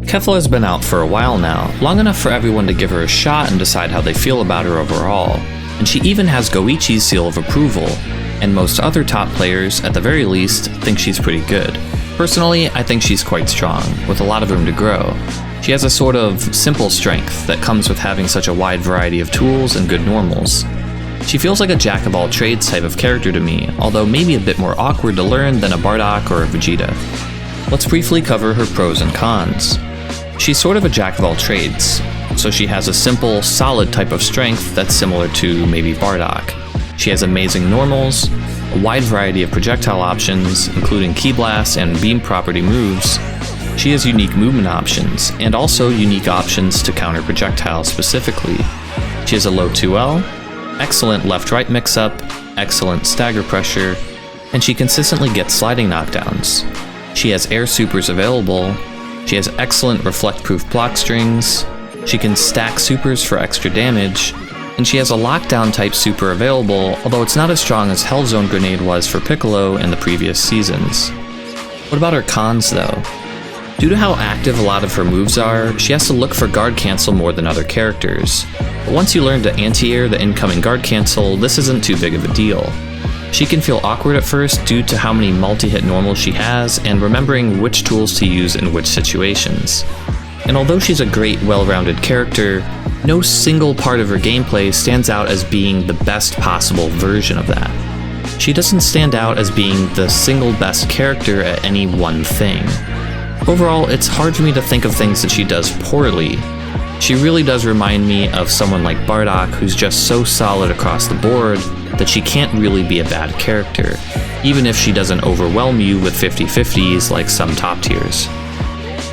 Kefla has been out for a while now, long enough for everyone to give her a shot and decide how they feel about her overall, and she even has Goichi's seal of approval, and most other top players, at the very least, think she's pretty good. Personally, I think she's quite strong, with a lot of room to grow. She has a sort of simple strength that comes with having such a wide variety of tools and good normals. She feels like a jack-of-all-trades type of character to me, although maybe a bit more awkward to learn than a Bardock or a Vegeta. Let's briefly cover her pros and cons. She's sort of a jack-of-all-trades, so she has a simple, solid type of strength that's similar to maybe Bardock. She has amazing normals, a wide variety of projectile options, including Ki Blast and Beam property moves. She has unique movement options, and also unique options to counter projectiles specifically. She has a low 2L, excellent left-right mix-up, excellent stagger pressure, and she consistently gets sliding knockdowns. She has air supers available, she has excellent reflect-proof block strings, she can stack supers for extra damage, and she has a lockdown type super available, although it's not as strong as Hell Zone Grenade was for Piccolo in the previous seasons. What about her cons though? Due to how active a lot of her moves are, she has to look for guard cancel more than other characters. But once you learn to anti-air the incoming guard cancel, this isn't too big of a deal. She can feel awkward at first due to how many multi-hit normals she has and remembering which tools to use in which situations. And although she's a great, well-rounded character, no single part of her gameplay stands out as being the best possible version of that. She doesn't stand out as being the single best character at any one thing. Overall, it's hard for me to think of things that she does poorly. She really does remind me of someone like Bardock, who's just so solid across the board that she can't really be a bad character, even if she doesn't overwhelm you with 50-50s like some top tiers.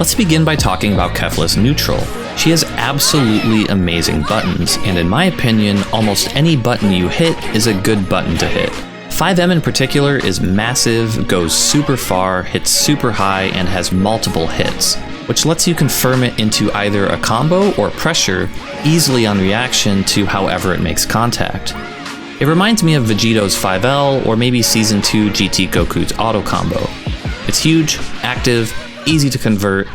Let's begin by talking about Kefla's neutral. She has absolutely amazing buttons, and in my opinion, almost any button you hit is a good button to hit. 5M in particular is massive, goes super far, hits super high, and has multiple hits, which lets you confirm it into either a combo or pressure easily on reaction to however it makes contact. It reminds me of Vegito's 5L or maybe Season 2 GT Goku's auto combo. It's huge, active, easy to convert,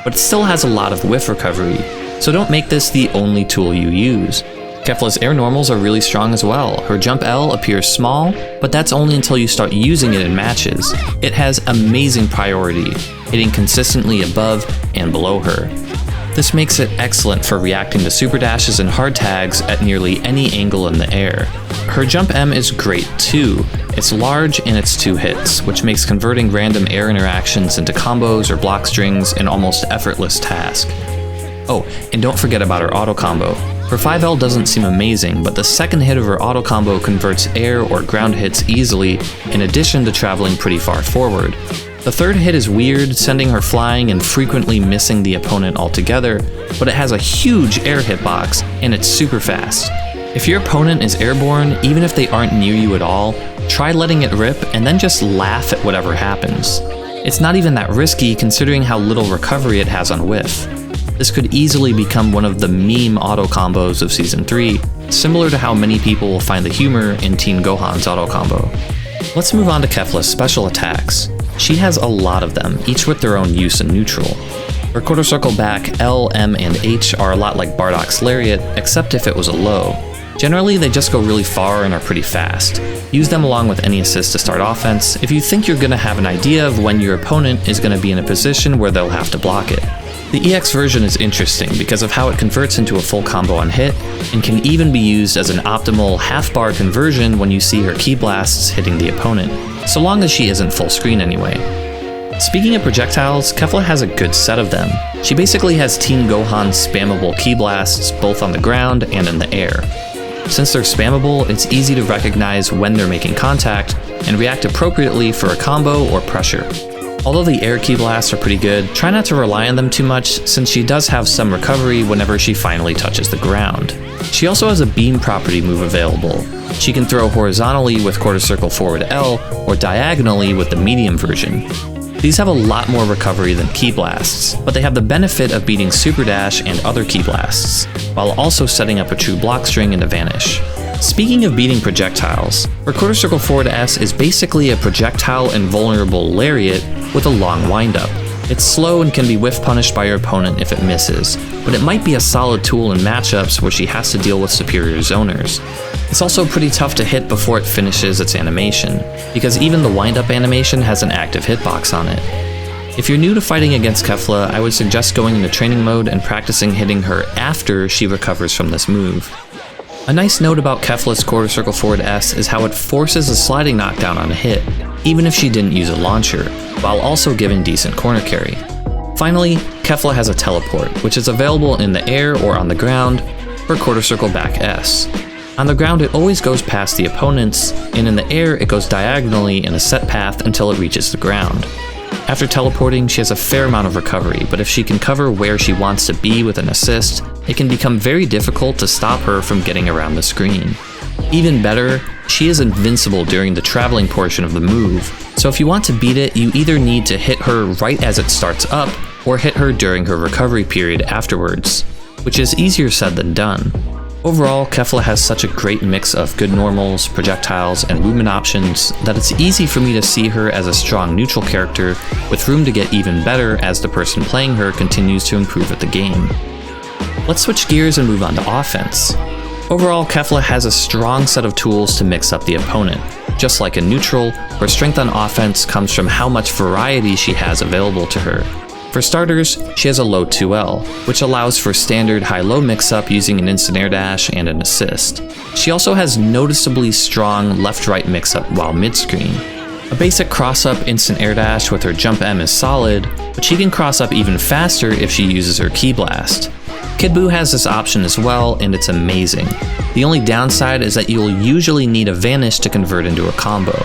but it still has a lot of whiff recovery, so don't make this the only tool you use. Kefla's air normals are really strong as well. Her jump L appears small, but that's only until you start using it in matches. It has amazing priority, hitting consistently above and below her. This makes it excellent for reacting to super dashes and hard tags at nearly any angle in the air. Her jump M is great too. It's large and it's 2 hits, which makes converting random air interactions into combos or block strings an almost effortless task. Oh, and don't forget about her auto combo. Her 5L doesn't seem amazing, but the second hit of her auto combo converts air or ground hits easily, in addition to traveling pretty far forward. The third hit is weird, sending her flying and frequently missing the opponent altogether, but it has a huge air hitbox, and it's super fast. If your opponent is airborne, even if they aren't near you at all, try letting it rip and then just laugh at whatever happens. It's not even that risky considering how little recovery it has on whiff. This could easily become one of the meme auto combos of Season 3, similar to how many people will find the humor in Teen Gohan's auto combo. Let's move on to Kefla's special attacks. She has a lot of them, each with their own use in neutral. Her quarter circle back, L, M, and H are a lot like Bardock's Lariat, except if it was a low. Generally, they just go really far and are pretty fast. Use them along with any assist to start offense if you think you're going to have an idea of when your opponent is going to be in a position where they'll have to block it. The EX version is interesting because of how it converts into a full combo on hit, and can even be used as an optimal half-bar conversion when you see her Ki Blasts hitting the opponent, so long as she isn't full screen anyway. Speaking of projectiles, Kefla has a good set of them. She basically has Teen Gohan's spammable Ki Blasts both on the ground and in the air. Since they're spammable, it's easy to recognize when they're making contact and react appropriately for a combo or pressure. Although the air Ki Blasts are pretty good, try not to rely on them too much since she does have some recovery whenever she finally touches the ground. She also has a beam property move available. She can throw horizontally with quarter circle forward L or diagonally with the medium version. These have a lot more recovery than Ki Blasts, but they have the benefit of beating Super Dash and other Ki Blasts, while also setting up a true block string into Vanish. Speaking of beating projectiles, her quarter circle forward S is basically a projectile invulnerable lariat with a long windup. It's slow and can be whiff punished by your opponent if it misses, but it might be a solid tool in matchups where she has to deal with superior zoners. It's also pretty tough to hit before it finishes its animation, because even the wind-up animation has an active hitbox on it. If you're new to fighting against Kefla, I would suggest going into training mode and practicing hitting her after she recovers from this move. A nice note about Kefla's quarter circle forward S is how it forces a sliding knockdown on a hit, even if she didn't use a launcher, while also giving decent corner carry. Finally, Kefla has a teleport, which is available in the air or on the ground for quarter circle back S. On the ground it always goes past the opponents, and in the air it goes diagonally in a set path until it reaches the ground. After teleporting, she has a fair amount of recovery, but if she can cover where she wants to be with an assist, it can become very difficult to stop her from getting around the screen. Even better, she is invincible during the traveling portion of the move, so if you want to beat it, you either need to hit her right as it starts up, or hit her during her recovery period afterwards, which is easier said than done. Overall, Kefla has such a great mix of good normals, projectiles, and movement options that it's easy for me to see her as a strong neutral character with room to get even better as the person playing her continues to improve at the game. Let's switch gears and move on to offense. Overall, Kefla has a strong set of tools to mix up the opponent. Just like in neutral, her strength on offense comes from how much variety she has available to her. For starters, she has a low 2L, which allows for standard high-low mix-up using an instant air dash and an assist. She also has noticeably strong left-right mix-up while mid-screen. A basic cross-up instant air dash with her jump M is solid, but she can cross up even faster if she uses her Ki Blast. Kid Buu has this option as well, and it's amazing. The only downside is that you'll usually need a vanish to convert into a combo.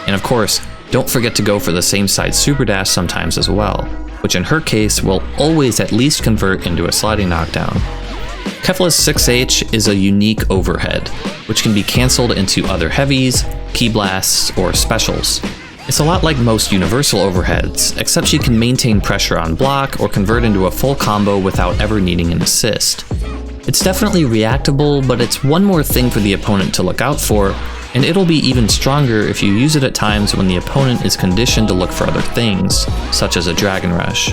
And of course, don't forget to go for the same side super dash sometimes as well, which in her case will always at least convert into a sliding knockdown. Kefla's 6H is a unique overhead, which can be cancelled into other heavies, Ki Blasts, or specials. It's a lot like most universal overheads, except she can maintain pressure on block or convert into a full combo without ever needing an assist. It's definitely reactable, but it's one more thing for the opponent to look out for, and it'll be even stronger if you use it at times when the opponent is conditioned to look for other things, such as a Dragon Rush.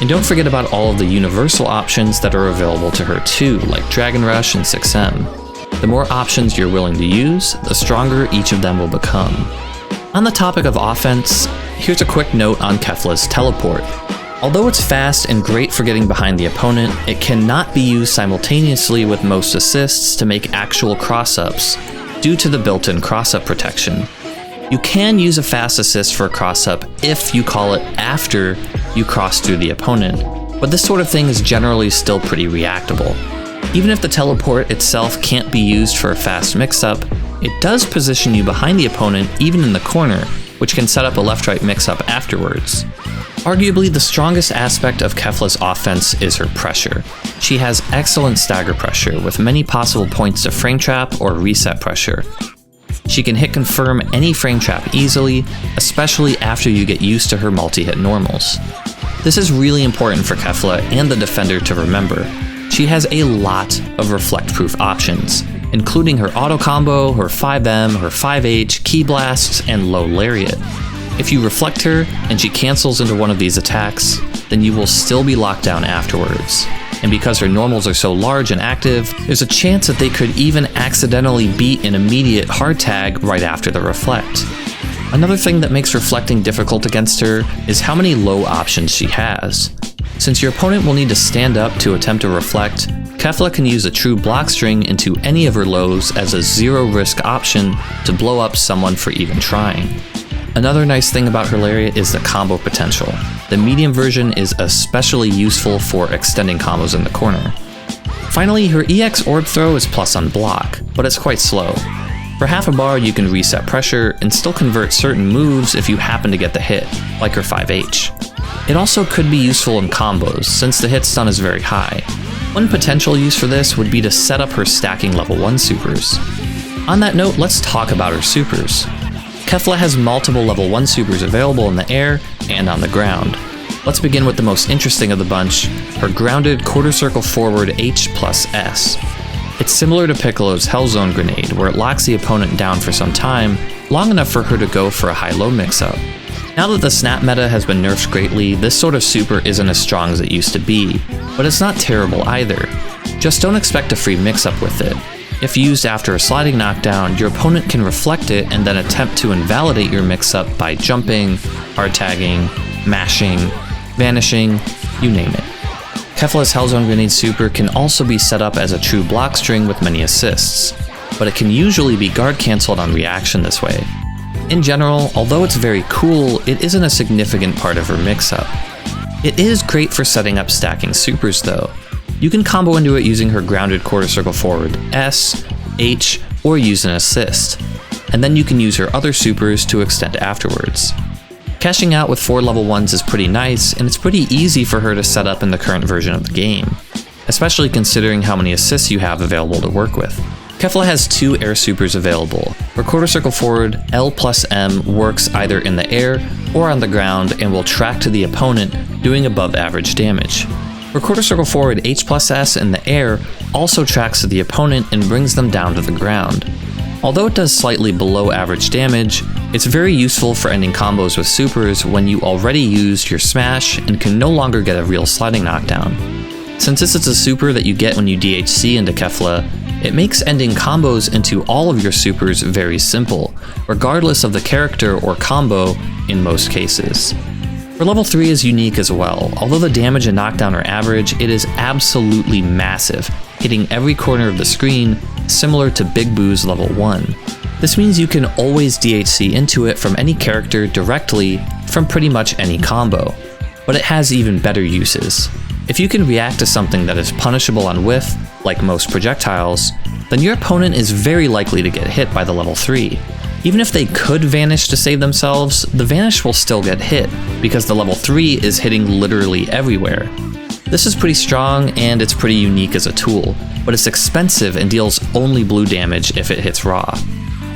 And don't forget about all of the universal options that are available to her too, like Dragon Rush and 6M. The more options you're willing to use, the stronger each of them will become. On the topic of offense, here's a quick note on Kefla's teleport. Although it's fast and great for getting behind the opponent, it cannot be used simultaneously with most assists to make actual cross-ups, due to the built-in cross-up protection. You can use a fast assist for a cross-up if you call it after you cross through the opponent, but this sort of thing is generally still pretty reactable. Even if the teleport itself can't be used for a fast mix-up, it does position you behind the opponent even in the corner, which can set up a left-right mix-up afterwards. Arguably, the strongest aspect of Kefla's offense is her pressure. She has excellent stagger pressure with many possible points of frame trap or reset pressure. She can hit confirm any frame trap easily, especially after you get used to her multi-hit normals. This is really important for Kefla and the defender to remember. She has a lot of reflect-proof options, including her auto combo, her 5M, her 5H, Ki Blasts, and low lariat. If you reflect her and she cancels into one of these attacks, then you will still be locked down afterwards. And because her normals are so large and active, there's a chance that they could even accidentally beat an immediate hard tag right after the reflect. Another thing that makes reflecting difficult against her is how many low options she has. Since your opponent will need to stand up to attempt to reflect, Kefla can use a true block string into any of her lows as a zero-risk option to blow up someone for even trying. Another nice thing about her lariat is the combo potential. The medium version is especially useful for extending combos in the corner. Finally, her EX orb throw is plus on block, but it's quite slow. For half a bar you can reset pressure and still convert certain moves if you happen to get the hit, like her 5H. It also could be useful in combos, since the hit stun is very high. One potential use for this would be to set up her stacking level 1 supers. On that note, let's talk about her supers. Kefla has multiple level 1 supers available in the air and on the ground. Let's begin with the most interesting of the bunch, her grounded quarter circle forward H+S. It's similar to Piccolo's Hell Zone grenade, where it locks the opponent down for some time, long enough for her to go for a high-low mix-up. Now that the snap meta has been nerfed greatly, this sort of super isn't as strong as it used to be, but it's not terrible either. Just don't expect a free mix-up with it. If used after a sliding knockdown, your opponent can reflect it and then attempt to invalidate your mix-up by jumping, hard tagging, mashing, vanishing, you name it. Kefla's Hellzone Grenade super can also be set up as a true block string with many assists, but it can usually be guard cancelled on reaction this way. In general, although it's very cool, it isn't a significant part of her mix-up. It is great for setting up stacking supers though. You can combo into it using her grounded quarter circle forward S, H, or use an assist, and then you can use her other supers to extend afterwards. Cashing out with 4 level 1s is pretty nice, and it's pretty easy for her to set up in the current version of the game, especially considering how many assists you have available to work with. Kefla has 2 air supers available. Her quarter circle forward L+M works either in the air or on the ground and will track to the opponent, doing above average damage. Her quarter circle forward H+S in the air also tracks to the opponent and brings them down to the ground. Although it does slightly below average damage, it's very useful for ending combos with supers when you already used your smash and can no longer get a real sliding knockdown. Since this is a super that you get when you DHC into Kefla, it makes ending combos into all of your supers very simple, regardless of the character or combo in most cases. Her level 3 is unique as well. Although the damage and knockdown are average, it is absolutely massive, hitting every corner of the screen, similar to Big Boo's level 1. This means you can always DHC into it from any character directly from pretty much any combo, but it has even better uses. If you can react to something that is punishable on whiff, like most projectiles, then your opponent is very likely to get hit by the level 3. Even if they could vanish to save themselves, the vanish will still get hit, because the level 3 is hitting literally everywhere. This is pretty strong and it's pretty unique as a tool, but it's expensive and deals only blue damage if it hits raw.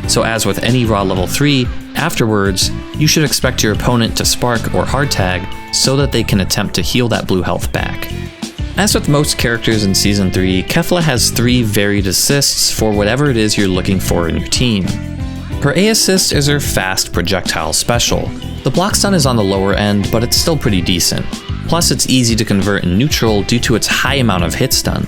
So as with any raw level 3, afterwards, you should expect your opponent to spark or hard tag so that they can attempt to heal that blue health back. As with most characters in Season 3, Kefla has 3 varied assists for whatever it is you're looking for in your team. Her A assist is her fast projectile special. The block stun is on the lower end, but it's still pretty decent. Plus it's easy to convert in neutral due to its high amount of hit stun.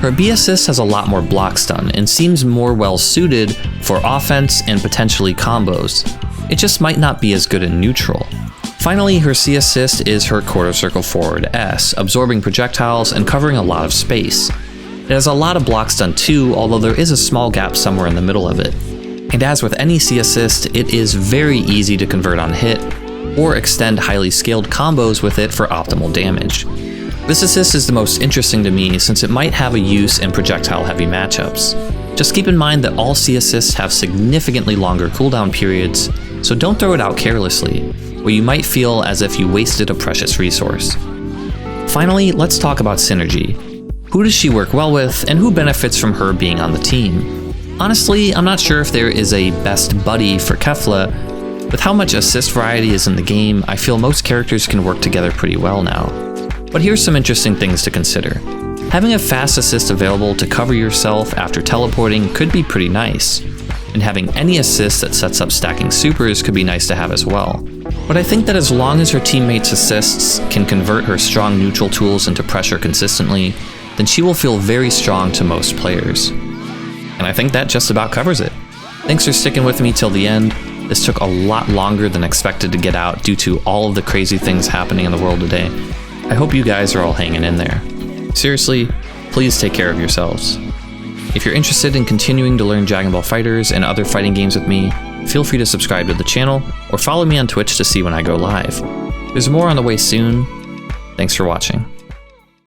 Her B assist has a lot more block stun and seems more well suited for offense and potentially combos. It just might not be as good in neutral. Finally, her C assist is her quarter circle forward S, absorbing projectiles and covering a lot of space. It has a lot of block stun too, although there is a small gap somewhere in the middle of it. And as with any C assist, it is very easy to convert on hit, or extend highly scaled combos with it for optimal damage. This assist is the most interesting to me since it might have a use in projectile heavy matchups. Just keep in mind that all C assists have significantly longer cooldown periods, so don't throw it out carelessly, where you might feel as if you wasted a precious resource. Finally, let's talk about synergy. Who does she work well with, and who benefits from her being on the team? Honestly, I'm not sure if there is a best buddy for Kefla. With how much assist variety is in the game, I feel most characters can work together pretty well now. But here's some interesting things to consider. Having a fast assist available to cover yourself after teleporting could be pretty nice, and having any assist that sets up stacking supers could be nice to have as well. But I think that as long as her teammates' assists can convert her strong neutral tools into pressure consistently, then she will feel very strong to most players. And I think that just about covers it. Thanks for sticking with me till the end. This took a lot longer than expected to get out due to all of the crazy things happening in the world today. I hope you guys are all hanging in there. Seriously, please take care of yourselves. If you're interested in continuing to learn Dragon Ball FighterZ and other fighting games with me, feel free to subscribe to the channel or follow me on Twitch to see when I go live. There's more on the way soon. Thanks for watching.